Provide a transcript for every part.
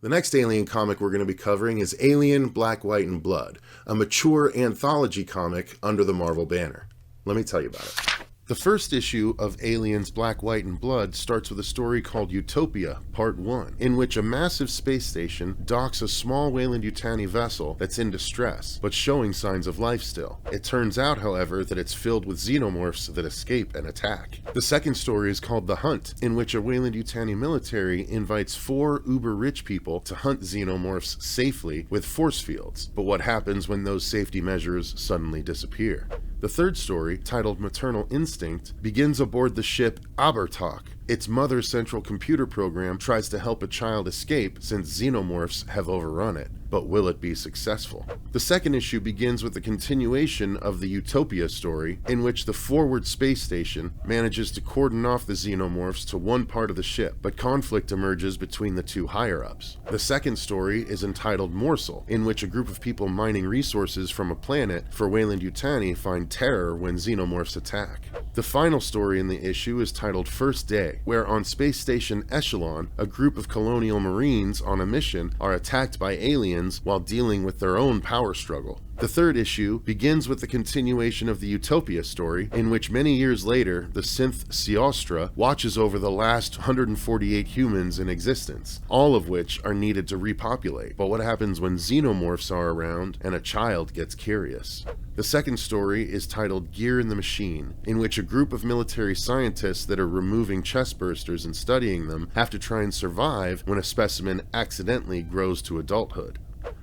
The next Alien comic we're going to be covering is Alien Black, White, and Blood, a mature anthology comic under the Marvel banner. Let me tell you about it. The first issue of Aliens Black, White, and Blood starts with a story called Utopia, Part 1, in which a massive space station docks a small Weyland-Yutani vessel that's in distress, but showing signs of life still. It turns out, however, that it's filled with xenomorphs that escape and attack. The second story is called The Hunt, in which a Weyland-Yutani military invites 4 uber-rich people to hunt xenomorphs safely with force fields, but what happens when those safety measures suddenly disappear? The third story, titled Maternal Instinct, begins aboard the ship Abertalk. Its mother's central computer program tries to help a child escape since xenomorphs have overrun it. But will it be successful? The second issue begins with the continuation of the Utopia story, in which the Forward Space Station manages to cordon off the xenomorphs to one part of the ship, but conflict emerges between the two higher-ups. The second story is entitled Morsel, in which a group of people mining resources from a planet for Weyland-Yutani find terror when xenomorphs attack. The final story in the issue is titled First Day, where on Space Station Echelon, a group of colonial marines on a mission are attacked by aliens while dealing with their own power struggle. The third issue begins with the continuation of the Utopia story, in which many years later, the synth Siostra watches over the last 148 humans in existence, all of which are needed to repopulate. But what happens when xenomorphs are around and a child gets curious? The second story is titled Gear in the Machine, in which a group of military scientists that are removing chest bursters and studying them have to try and survive when a specimen accidentally grows to adulthood.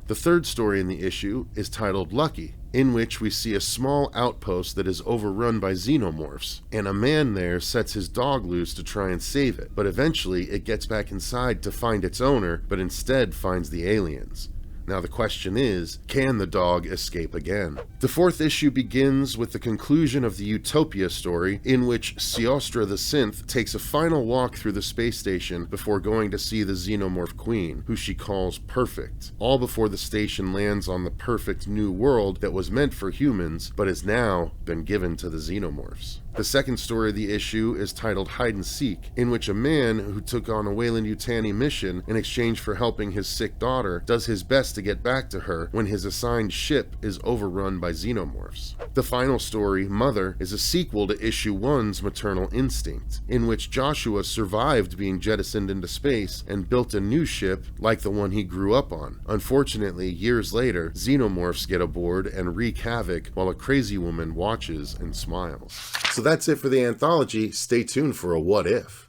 The third story in the issue is titled Lucky, in which we see a small outpost that is overrun by xenomorphs, and a man there sets his dog loose to try and save it, but eventually it gets back inside to find its owner, but instead finds the aliens. Now the question is, can the dog escape again? The fourth issue begins with the conclusion of the Utopia story, in which Siostra the Synth takes a final walk through the space station before going to see the xenomorph queen, who she calls Perfect, all before the station lands on the perfect new world that was meant for humans, but has now been given to the xenomorphs. The second story of the issue is titled Hide and Seek, in which a man who took on a Weyland-Yutani mission in exchange for helping his sick daughter does his best to get back to her when his assigned ship is overrun by xenomorphs. The final story, Mother, is a sequel to issue 1's Maternal Instinct, in which Joshua survived being jettisoned into space and built a new ship like the one he grew up on. Unfortunately, years later, xenomorphs get aboard and wreak havoc while a crazy woman watches and smiles. So that's it for the anthology. Stay tuned for a What If.